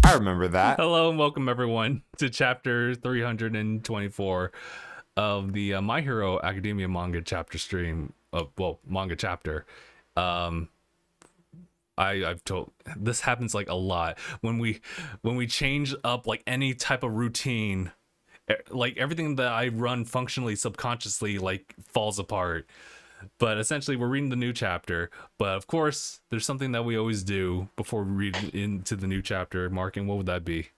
I remember that. Hello and welcome everyone to chapter 324 of the My Hero Academia Manga chapter stream. Manga chapter. Um, I've told this happens like a lot when we change up like any type of routine, like everything that I run functionally subconsciously like falls apart. But essentially, we're reading the new chapter. But of course, there's something that we always do before we read into the new chapter. Marking, what would that be?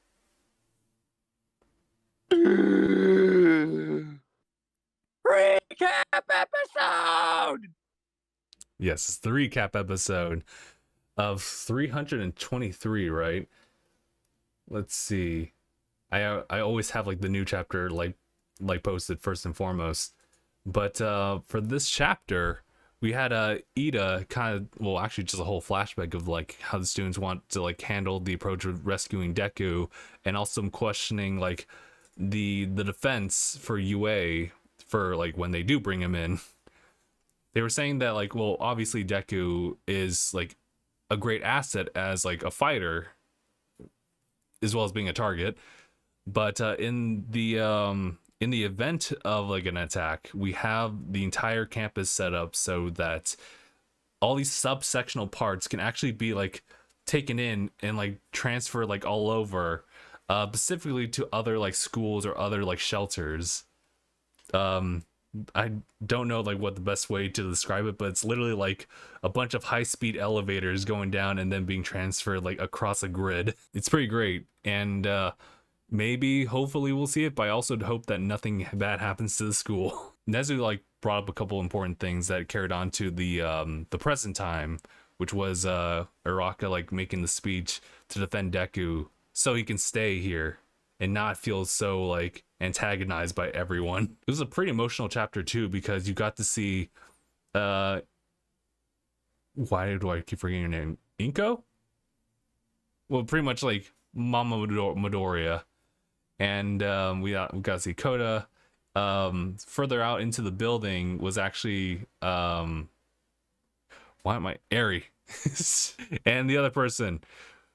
Recap episode. Yes, it's the recap episode of 323, right? Let's see. I always have like the new chapter like posted first and foremost. But for this chapter, we had Ida kind of, well, actually just a whole flashback of like how the students want to like handle the approach of rescuing Deku, and also questioning like the defense for UA for like when they do bring him in. They were saying that like, well, obviously Deku is like a great asset as like a fighter as well as being a target, but in the event of like an attack, we have the entire campus set up so that all these subsectional parts can actually be like taken in and like transfer like all over, specifically to other like schools or other like shelters. I don't know like what the best way to describe it, but it's literally like a bunch of high-speed elevators going down and then being transferred like across a grid. It's pretty great, and maybe hopefully we'll see it, but I also hope that nothing bad happens to the school. Nezu like brought up a couple important things that carried on to the present time, which was Araka like making the speech to defend Deku so he can stay here and not feel so like antagonized by everyone. It was a pretty emotional chapter too, because you got to see why do I keep forgetting your name? Inko? Well, pretty much like Mama Midoriya. And we got to see Koda. Further out into the building was actually why am I Eri? And the other person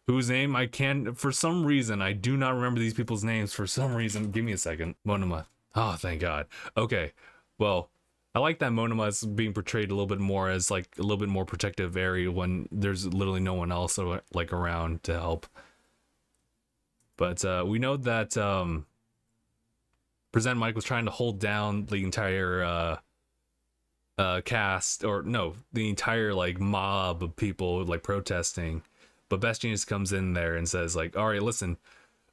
whose name I can, for some reason, I do not remember these people's names for some reason. Give me a second. Monoma. Oh, thank God. Okay. Well, I like that Monoma is being portrayed a little bit more as like a little bit more protective area when there's literally no one else like around to help. But we know that Present Mike was trying to hold down the entire cast, or no, the entire like mob of people like protesting. But Best Genius comes in there and says like, all right, listen,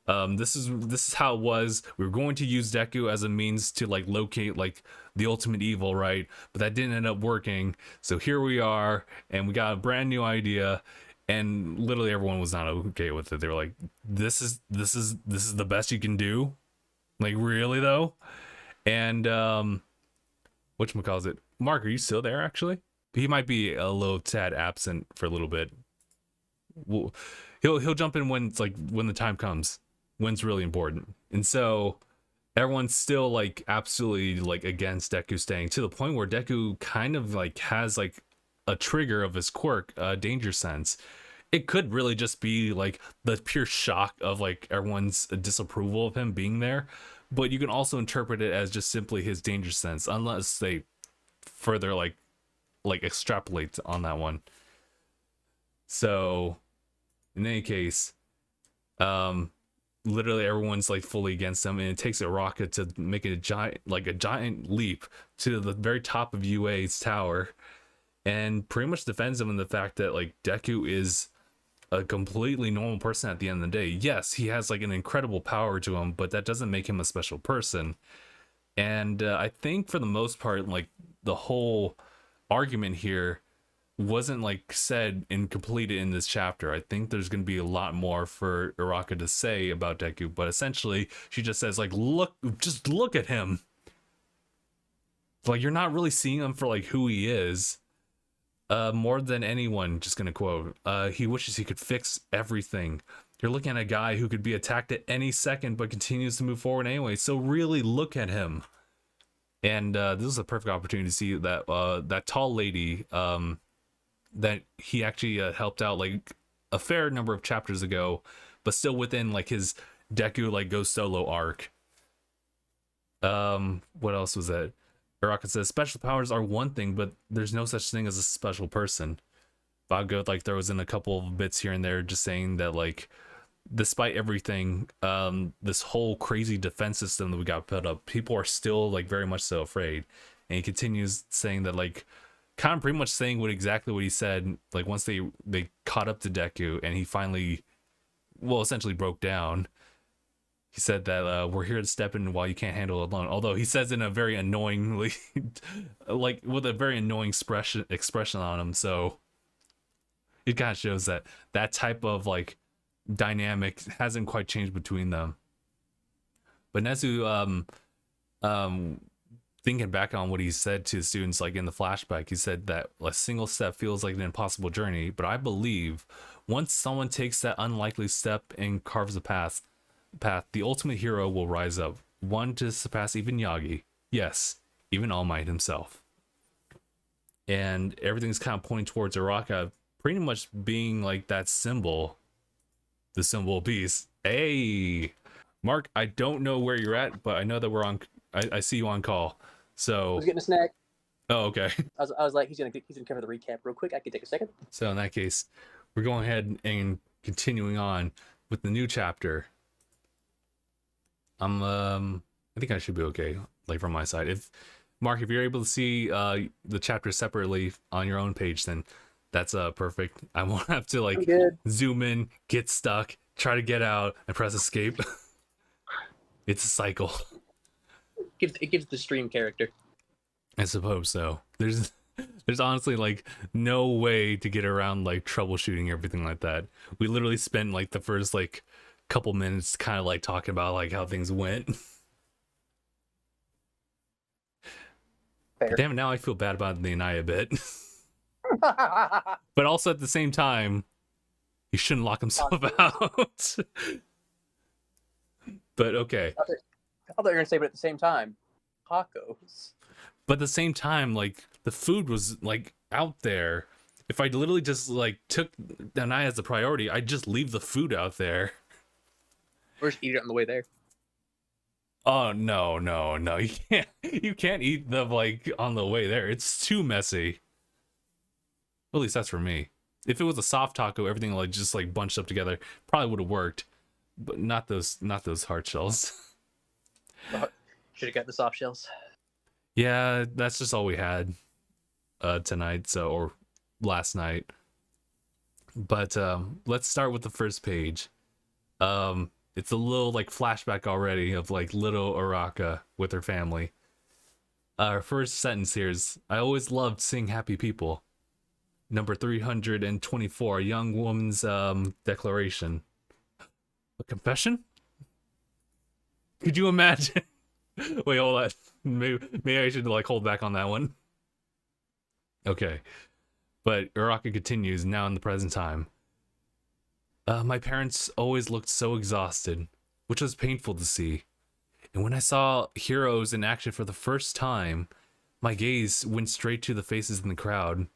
this is how it was. We were going to use Deku as a means to like locate like the ultimate evil, right? But that didn't end up working. So here we are, and we got a brand new idea. And literally everyone was not okay with it. They were like, this is the best you can do? Like, really though? And whatchamacallit? Mark, are you still there actually? He might be a little tad absent for a little bit. He'll jump in when it's like when the time comes, when it's really important. And so everyone's still like absolutely like against Deku staying, to the point where Deku kind of like has like a trigger of his quirk, danger sense. It could really just be like the pure shock of like everyone's disapproval of him being there, but you can also interpret it as just simply his danger sense, unless they further like extrapolate on that one. So in any case, literally everyone's like fully against him, and it takes a rocket to make it a giant leap to the very top of UA's tower, and pretty much defends him in the fact that like Deku is a completely normal person at the end of the day. Yes, he has like an incredible power to him, but that doesn't make him a special person. And I think for the most part, like the whole argument here wasn't like said and completed in this chapter. I think there's going to be a lot more for Araka to say about Deku, but essentially she just says like, just look at him. Like, you're not really seeing him for like who he is. More than anyone, just gonna quote, he wishes he could fix everything. You're looking at a guy who could be attacked at any second but continues to move forward anyway, so really look at him. And this is a perfect opportunity to see that that tall lady that he actually helped out like a fair number of chapters ago, but still within like his Deku like go solo arc. What else was that? Araka says special powers are one thing, but there's no such thing as a special person. Bago like throws in a couple of bits here and there, just saying that like, despite everything, this whole crazy defense system that we got put up, people are still like very much so afraid. And he continues saying that like, kind of pretty much saying exactly what he said. Like once they caught up to Deku and he finally, well, essentially broke down. He said that we're here to step in while you can't handle it alone. Although he says in a very annoyingly, like with a very annoying expression on him. So it kind of shows that that type of like dynamic hasn't quite changed between them. But Nezu, thinking back on what he said to the students, like in the flashback, he said that a single step feels like an impossible journey. But I believe once someone takes that unlikely step and carves a path, the ultimate hero will rise up, one to surpass even Yagi, yes, even All Might himself. And everything's kind of pointing towards Araka pretty much being like that symbol, the symbol of peace. Hey, Mark, I don't know where you're at, but I know that we're on. I see you on call. So I was getting a snack. Oh, okay. I was like, he's gonna cover the recap real quick. I can take a second. So in that case, we're going ahead and continuing on with the new chapter. I think I should be okay, like from my side. If Mark, if you're able to see the chapters separately on your own page, then that's perfect. I won't have to like zoom in, get stuck, try to get out, and press escape. It's a cycle. It gives the stream character. I suppose so. There's honestly like no way to get around like troubleshooting everything like that. We literally spent like the first like couple minutes kind of like talking about like how things went. Fair. Damn it, now I feel bad about the Inaya a bit. But also at the same time, he shouldn't lock himself out. But okay. I thought you were gonna say, but at the same time, tacos. But at the same time, like the food was like out there. If I literally just like took Inaya as a priority, I'd just leave the food out there. Or just eat it on the way there. Oh no. You can't eat them like on the way there. It's too messy. At least that's for me. If it was a soft taco, everything like just like bunched up together, probably would have worked. But not those hard shells. Should have got the soft shells. Yeah, that's just all we had tonight, or last night. But let's start with the first page. It's a little like flashback already of like little Araka with her family. Our first sentence here is, I always loved seeing happy people. Number 324, a young woman's declaration. A confession? Could you imagine? Wait, hold on. Maybe I should like hold back on that one. Okay. But Araka continues now in the present time. My parents always looked so exhausted, which was painful to see. And when I saw heroes in action for the first time, my gaze went straight to the faces in the crowd.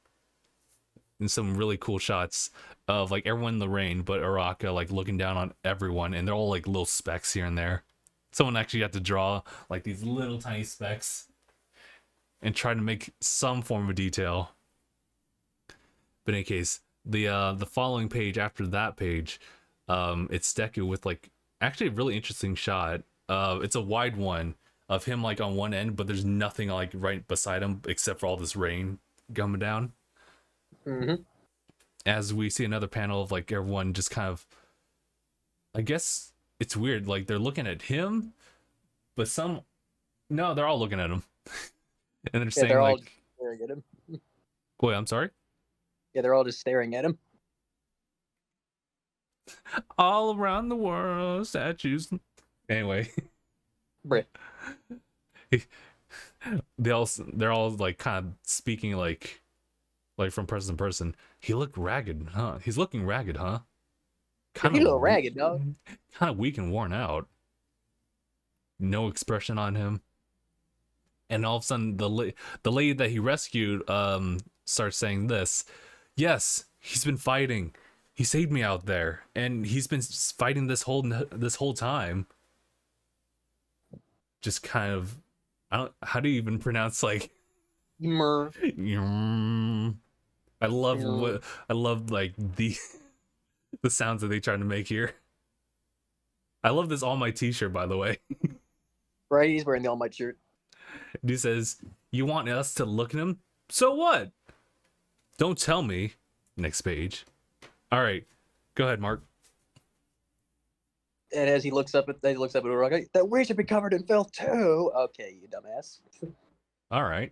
And some really cool shots of like everyone in the rain, but Araka like looking down on everyone, and they're all like little specks here and there. Someone actually had to draw like these little tiny specks and try to make some form of detail. But in any case, the following page after that page, it's Deku with like actually a really interesting shot. It's a wide one of him like on one end, but there's nothing like right beside him except for all this rain coming down. Mm-hmm. As we see another panel of like everyone just kind of, I guess it's weird, like they're looking at him, but they're all looking at him. And they're saying they're like, all staring at him. wait, I'm sorry? Yeah, they're all just staring at him. All around the world, statues. Anyway. Bruh. They're all like kind of speaking like from person to person. He looked ragged, huh? He's looking ragged, huh? He a little ragged, dog. Kind of weak and worn out. No expression on him. And all of a sudden, the lady that he rescued starts saying this. Yes, he's been fighting. He saved me out there, and he's been fighting this whole time. Just kind of, I don't. How do you even pronounce like? Mer. I love like the the sounds that they trying to make here. I love this All Might t-shirt, by the way. Right, he's wearing the All Might shirt. Dude says, "You want us to look at him? So what? Don't tell me." Next page. All right, go ahead, Mark. And as he looks up at Uraraka, that we should be covered in filth too. Okay, you dumbass. All right.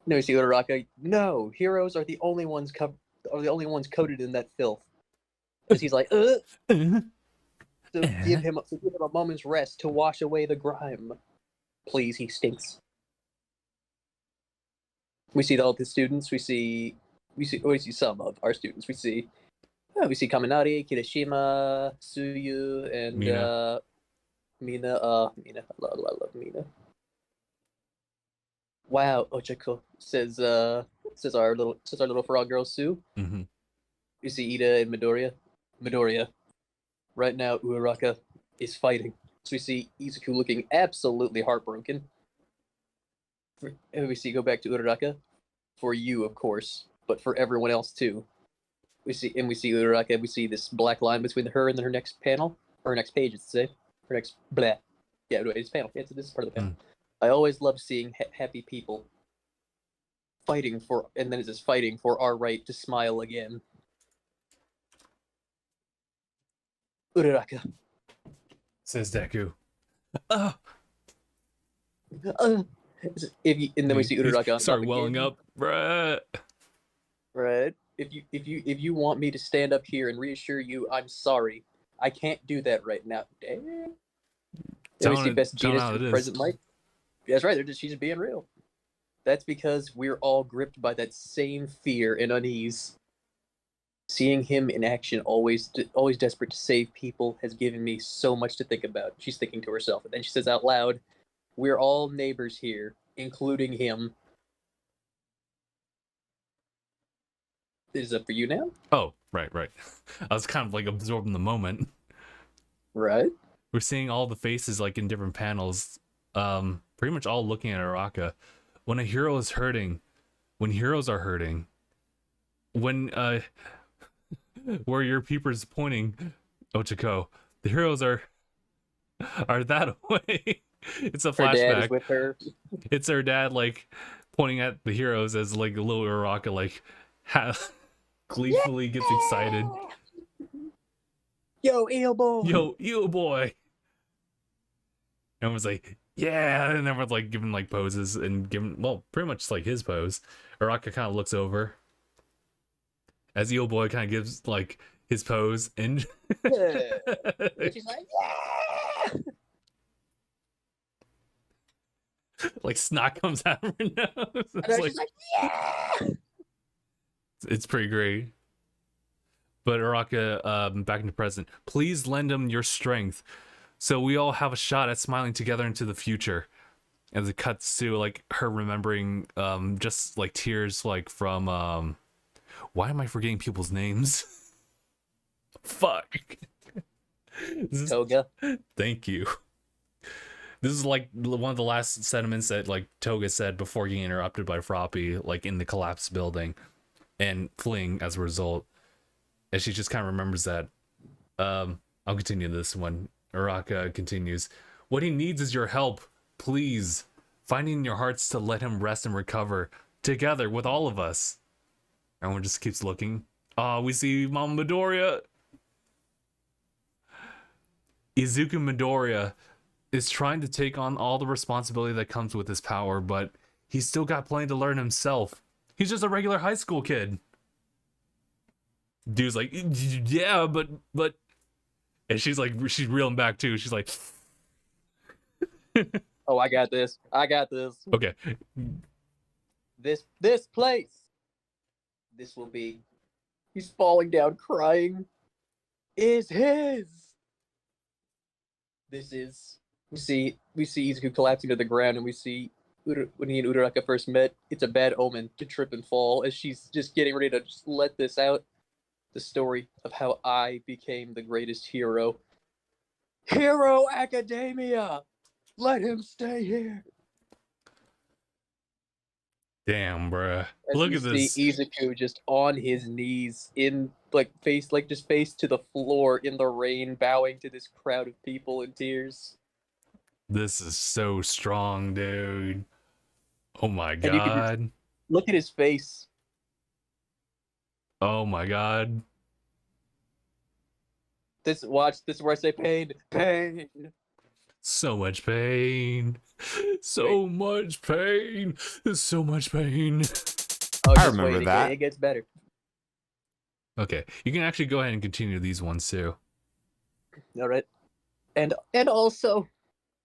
No, you see Uraraka. No, heroes are the only ones coated in that filth. Because he's like, So give him a moment's rest to wash away the grime. Please, he stinks. We see all the students. We see some of our students. We see Kaminari, Kirishima, Suyu, and Mina. Mina. I love Mina. Wow, Ochako says our little frog girl Sue. Mm-hmm. You see Ida and Midoriya. Right now, Uraraka is fighting. So we see Izuku looking absolutely heartbroken. And we see go back to Uraraka. For you, of course, but for everyone else too. We see Uraraka. We see this black line between her and her next panel, or her next page, it's to say. Her next blah. Yeah, anyway, it's panel. Yeah, this is part of the panel. I always love seeing happy people fighting for, and then it's just fighting for our right to smile again. Uraraka. Says Deku. And then we see Uraraka on start top welling again. up, bruh. Right. If you want me to stand up here and reassure you, I'm sorry. I can't do that right now. Damn. Then we see Best Jeanist and present Mike. That's right. She's just being real. That's because we're all gripped by that same fear and unease. Seeing him in action, always desperate to save people, has given me so much to think about. She's thinking to herself, and then she says out loud, "We're all neighbors here, including him." Is it for you now? Oh, right. I was kind of like absorbing the moment. Right. We're seeing all the faces like in different panels, pretty much all looking at Araka. When a hero is hurting, when heroes are hurting, when where your peeper's pointing, Ochako, the heroes are that way. It's a flashback. Her dad is with her. It's her dad like pointing at the heroes as like a little Araka like gleefully gets excited. Yo, eel boy. Yo, eel boy. Everyone's like, yeah, and everyone's like giving like poses and giving, well, pretty much like his pose. Araka kind of looks over as eel boy kind of gives like his pose, and Yeah. And she's like, yeah. like snot comes out of her nose. And then she's like, yeah. It's pretty great. But Araka, back into present. Please lend him your strength, so we all have a shot at smiling together into the future. As it cuts to like her remembering, just like tears, like from, why am I forgetting people's names? Fuck. Toga. Thank you. This is like one of the last sentiments that like Toga said before getting interrupted by Froppy, like in the collapsed building, and fleeing as a result. And she just kind of remembers that. I'll continue this one. Araka continues. What he needs is your help, please. Finding in your hearts to let him rest and recover together with all of us. Everyone just keeps looking. We see Mama Midoriya. Izuku Midoriya is trying to take on all the responsibility that comes with his power, but he's still got plenty to learn himself. He's just a regular high school kid. Dude's like, yeah, but, and she's like, she's reeling back too. She's like, Oh, I got this. okay. This place. This will be. He's falling down crying. Is his. This is. We see Izuku collapsing to the ground, and we see when he and Uraraka first met. It's a bad omen to trip and fall as she's just getting ready to just let this out. the story of how I became the greatest hero. Hero Academia! Let him stay here! Damn, bruh. As Look we at see this. Izuku just on his knees, in face to the floor in the rain, bowing to this crowd of people in tears. This is so strong, dude. Oh my And you can just god. look at his face. Oh my god. This is where I say pain, pain. So much pain. So much pain. So much pain. Oh, I just remember wait, that. it gets better. Okay, you can actually go ahead and continue these ones too. All right, and also,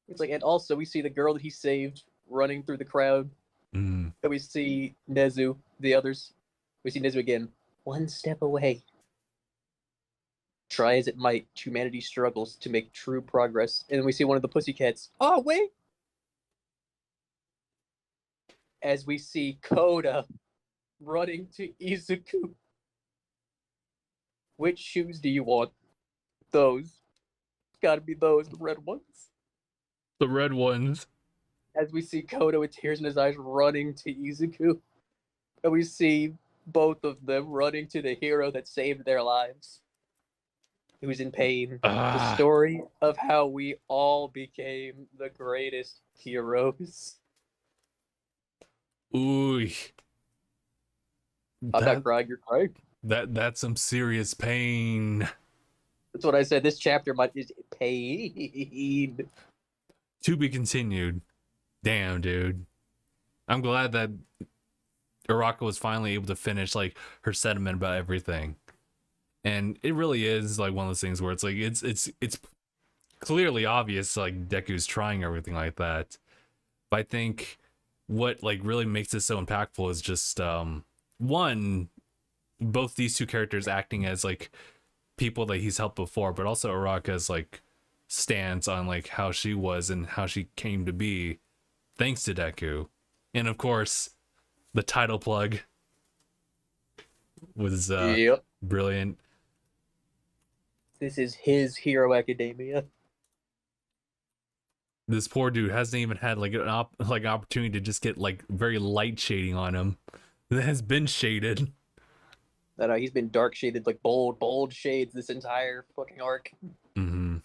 it's like, and also we see the girl that he saved running through the crowd, Mm. and we see Nezu, the others. We see Nezu again, one step away. Try as it might, humanity struggles to make true progress. And then we see one of the pussycats. Oh, wait! As we see Koda running to Izuku. Which shoes do you want? Those. Gotta be those, the red ones. The red ones. As we see Koda with tears in his eyes running to Izuku. And we see both of them running to the hero that saved their lives. Who's in pain. The Ah. story of how we all became the greatest heroes. Ooh. I'm not crying, you're crying. That's some serious pain. That's what I said. This chapter is pain. To be continued. Damn, dude. I'm glad that Uraka was finally able to finish like her sentiment about everything. And it really is like one of those things where it's like it's clearly obvious like Deku's trying everything like that. But I think what like really makes it so impactful is just one, both these two characters acting as like people that he's helped before, but also Uraka's like stance on like how she was and how she came to be thanks to Deku. And of course, the title plug was Yep. brilliant. This is his Hero Academia. This poor dude hasn't even had like an opportunity to just get like very light shading on him. That has been shaded. I know he's been dark shaded, like bold shades this entire fucking arc. Mm-hmm.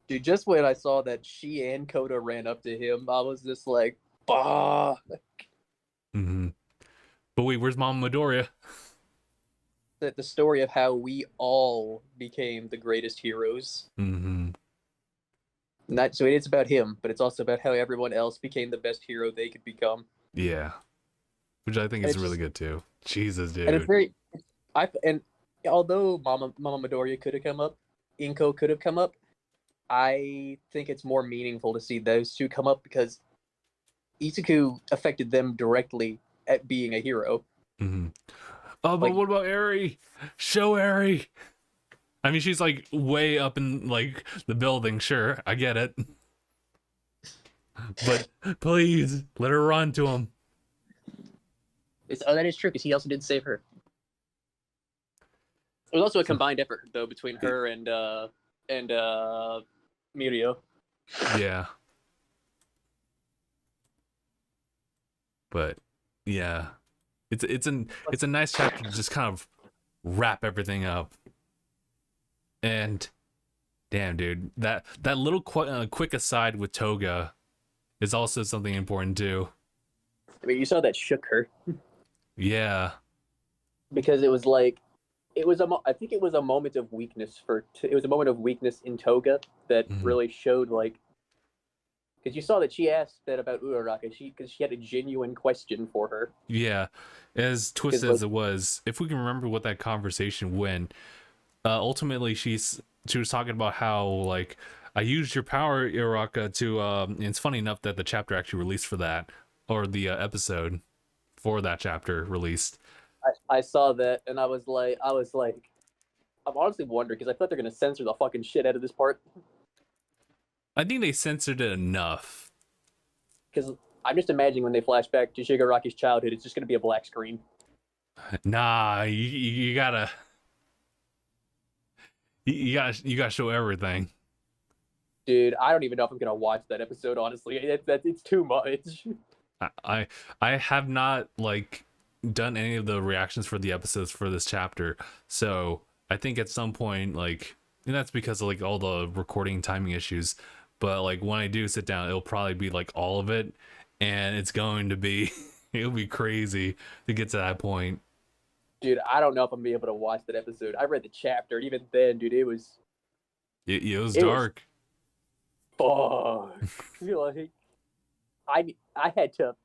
Dude, just when I saw that she and Koda ran up to him, I was just like, bah. Mm-hmm. But wait, where's Mama Midoriya? The story of how we all became the greatest heroes. Mm-hmm. Not so it is about him, but it's also about how everyone else became the best hero they could become. Yeah, which I think And is it's really just, good too. Jesus, dude. and it's very, and although Mama Midoriya could have come up, Inko could have come up, I think it's more meaningful to see those two come up because Izuku affected them directly at being a hero. Mm-hmm. Oh, but Like, what about Eri? Show Eri. I mean, she's like way up in like the building. Sure, I get it. But please let her run to him. that is true because he also did save her. It was also a combined effort though between her and Mirio. Yeah. But yeah, it's a nice chapter to just kind of wrap everything up. And damn, dude, that little quick aside with Toga is also something important too. I mean, you saw that shook her Yeah. because it was like I think it was a moment of weakness it was a moment of weakness in Toga that really showed like because you saw that she asked that about Uraraka because she had a genuine question for her. Yeah, as twisted as it was, if we can remember what that conversation went, ultimately she was talking about how like I used your power, Uraraka, to and it's funny enough that the chapter actually released for that, or the episode for that chapter released. I saw that and I was like I'm honestly wondering because I thought they're gonna censor the fucking shit out of this part. I think they censored it enough. Because I'm just imagining when they flash back to Shigaraki's childhood, it's just going to be a black screen. Nah, you gotta you gotta show everything. Dude, I don't even know if I'm gonna watch that episode. Honestly, it's too much. I have not like done any of the reactions for the episodes for this chapter, so I think at some point, like, and that's because of like all the recording timing issues, but like when I do sit down, it'll probably be like all of it, and it's going to be it'll be crazy to get to that point. Dude, I don't know if I'm gonna be able to watch that episode. I read the chapter, and even then, dude, It was it was dark. fuck. Like, I had to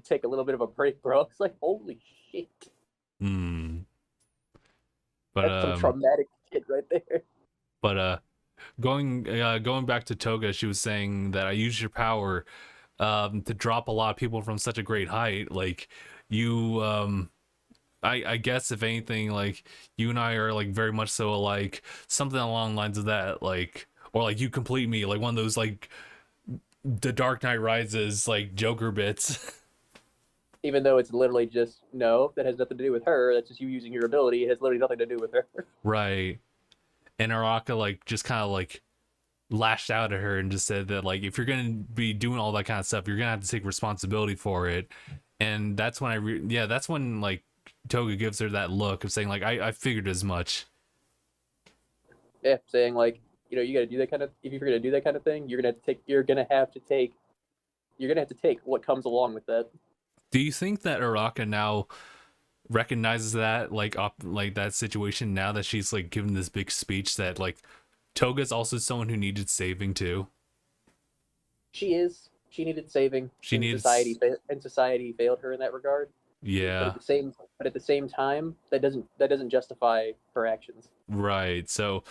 take a little bit of a break, bro. It's like, holy shit, Hmm. But that's some traumatic shit right there. but going back to Toga, she was saying that I use your power to drop a lot of people from such a great height. Like you I guess if anything, like you and I are like very much so alike, something along the lines of that, like, or like you complete me, like one of those like the Dark Knight Rises like Joker bits. Even though it's literally just no, that has nothing to do with her. That's just you using your ability. It has literally nothing to do with her. Right. And Araka like just kind of like lashed out at her and just said that like if you're gonna be doing all that kind of stuff, you're gonna have to take responsibility for it. And that's when that's when like Toga gives her that look of saying like I figured as much. Yeah, saying like, you got to do that kind of. If you're gonna do that kind of thing, you're gonna have to take. You're gonna have to take what comes along with that. Do you think that Araka now recognizes that like that situation now that she's like given this big speech that like Toga's also someone who needed saving too? She is. She needed saving. She needs Society failed her in that regard. But yeah, at the same time, that doesn't justify her actions. right. So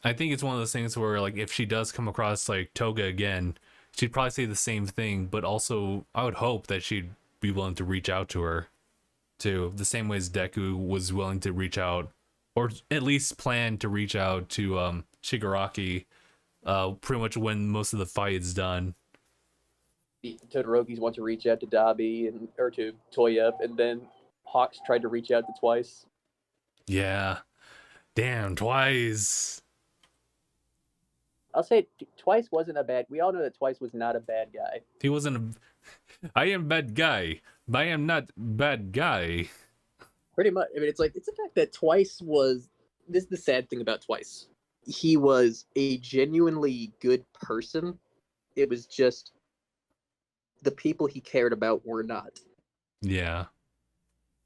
I think it's one of those things where like if she does come across like Toga again, she'd probably say the same thing, but also I would hope that she'd be willing to reach out to her too, the same way as Deku was willing to reach out, or at least plan to reach out to Shigaraki pretty much when most of the fight is done. The Todoroki's want to reach out to Dabi or to Toya, and then Hawks tried to reach out to Twice. Yeah. Damn, Twice. I'll say Twice wasn't a bad. We all know that Twice was not a bad guy. He wasn't a I am bad guy, but I am not bad guy. Pretty much. I mean, it's the fact that Twice was. This is the sad thing about Twice. He was a genuinely good person. It was just the people he cared about were not. Yeah.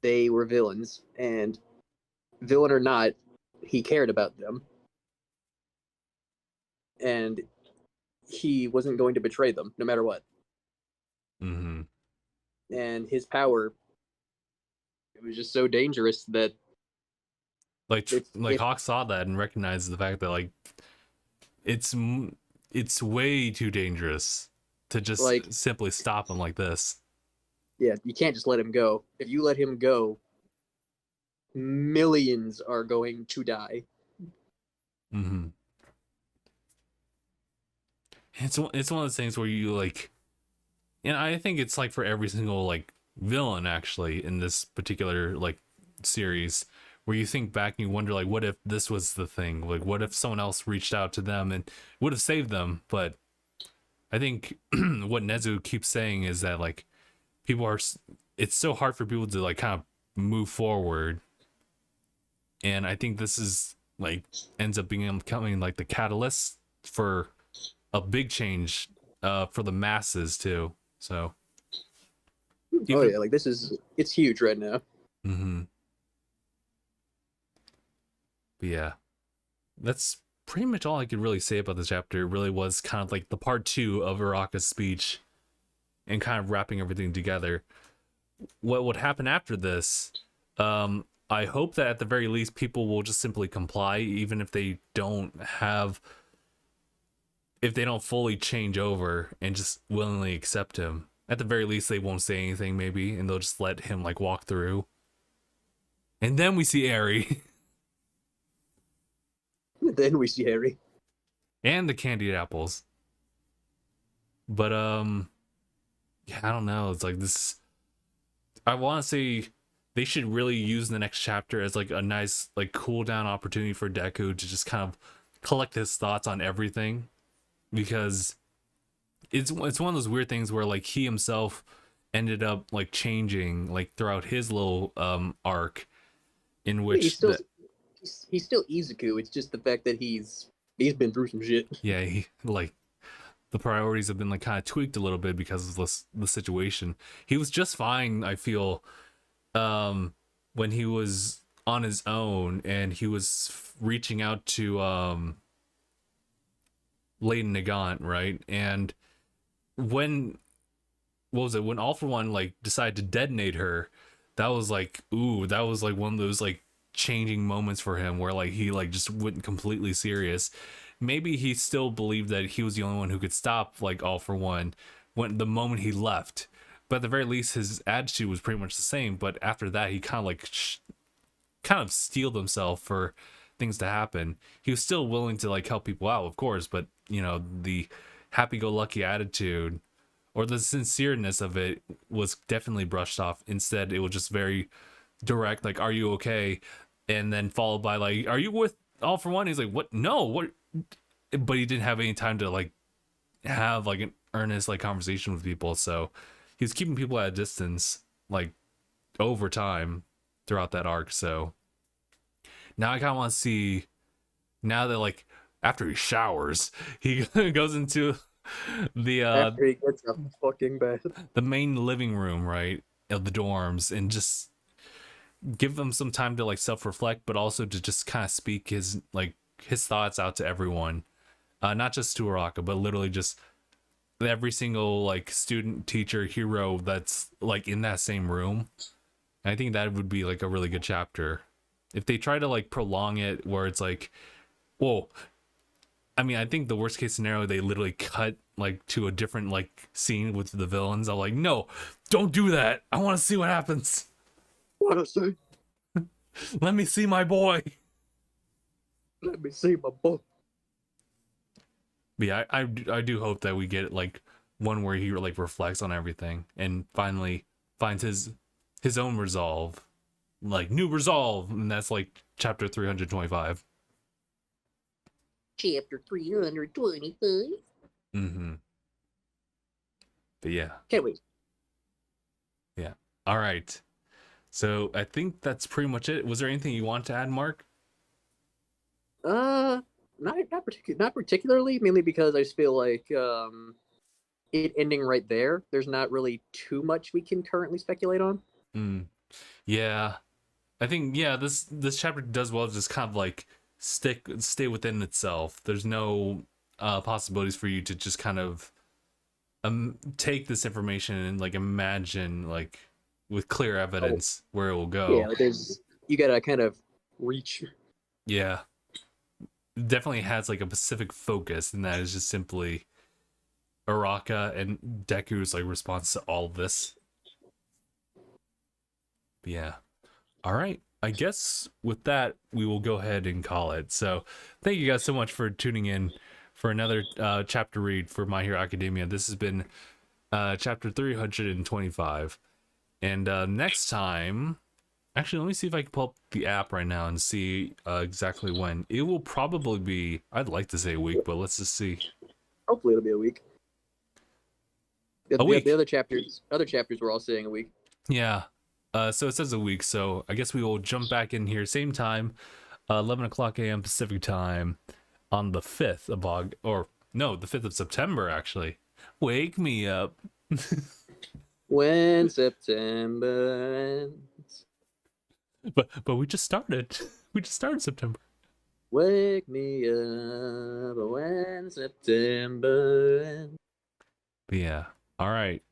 They were villains, and villain or not, he cared about them. And he wasn't going to betray them, no matter what. Mm-hmm. And his power, it was just so dangerous that Like Hawk saw that and recognized the fact that like it's way too dangerous to just like simply stop him like this. yeah, you can't just let him go. If you let him go, millions are going to die. Mm-hmm. It's one of those things where you like, and I think it's like for every single like villain actually in this particular like series, where you think back and you wonder like, what if this was the thing? Like, what if someone else reached out to them and would have saved them? But I think what Nezu keeps saying is that like it's so hard for people to like kind of move forward, and I think this is like ends up becoming like the catalyst for a big change for the masses too. So Yeah, like it's huge right now. Mm-hmm. But yeah, that's pretty much all I could really say about this chapter. It really was kind of like the part 2 of Araka's speech and kind of wrapping everything together. What would happen after this? I hope that at the very least people will just simply comply, even if they don't fully change over and just willingly accept him. At the very least, they won't say anything, maybe, and they'll just let him like walk through. And then we see Eri. Then we see Harry. And the candied apples. But yeah, I don't know. It's like this. I want to say they should really use the next chapter as like a nice like cool down opportunity for Deku to just kind of collect his thoughts on everything, because it's one of those weird things where like he himself ended up like changing like throughout his little arc, in He's which still he's still Izuku. It's just the fact that he's been through some shit. yeah, he like the priorities have been like kind of tweaked a little bit because of the situation. He was just fine, I feel, when he was on his own and he was reaching out to Lady Nagant, right? And when what was it, when All For One like decided to detonate her, that was like, ooh, that was like one of those like changing moments for him where like he like just went completely serious. Maybe he still believed that he was the only one who could stop like All For One when the moment he left, but at the very least his attitude was pretty much the same. But after that, he kind of like kind of steeled himself for things to happen. He was still willing to like help people out, of course, but you know, the happy-go-lucky attitude or the sincereness of it was definitely brushed off. Instead, it was just very direct, like, are you okay? And then followed by like, are you with All For One? He's like, what? No, what? But he didn't have any time to like have like an earnest like conversation with people, so he was keeping people at a distance like over time throughout that arc. So now I kind of want to see, now that like after he showers, he goes into the After he gets a fucking bath. the main living room, right, of the dorms, and just give them some time to like self-reflect, but also to just kind of speak his like his thoughts out to everyone, not just to Araka, but literally just every single like student, teacher, hero that's like in that same room. And I think that would be like a really good chapter if they try to like prolong it where it's like, whoa, I mean, I think the worst case scenario, they literally cut like to a different like scene with the villains. I'm like, no, don't do that. I want to see what happens. What I say? Let me see my boy. Let me see my boy. But yeah, I do hope that we get like one where he like reflects on everything and finally finds his own resolve, like new resolve, and that's like chapter 325. Chapter 325. Mm-hmm. But yeah. Can't wait. Yeah. All right. So I think that's pretty much it. Was there anything you want to add, Mark? Not particularly, mainly because I just feel like it ending right there, there's not really too much we can currently speculate on. Yeah. I think this chapter does well to just kind of like stay within itself. There's no possibilities for you to just kind of take this information and like imagine like with clear evidence where it will go. Yeah, like you gotta kind of reach. Yeah. Definitely has like a specific focus, and that is just simply Araka and Deku's like response to all of this. But yeah. All right. I guess with that, we will go ahead and call it. So thank you guys so much for tuning in for another chapter read for My Hero Academia. This has been chapter 325. And next time, actually, let me see if I can pull up the app right now and see exactly when. It will probably be, I'd like to say a week, but let's just see. Hopefully it'll be a week. A week. The other chapters we're all saying a week. Yeah. So it says a week, so I guess we will jump back in here same time, 11 o'clock a.m. Pacific time on the 5th of August, or no, the 5th of September, actually. Wake me up. When September ends. But we just started. We just started September. Wake me up when September ends. But yeah. All right.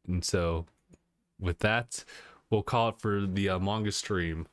And so with that, we'll call it for the manga stream.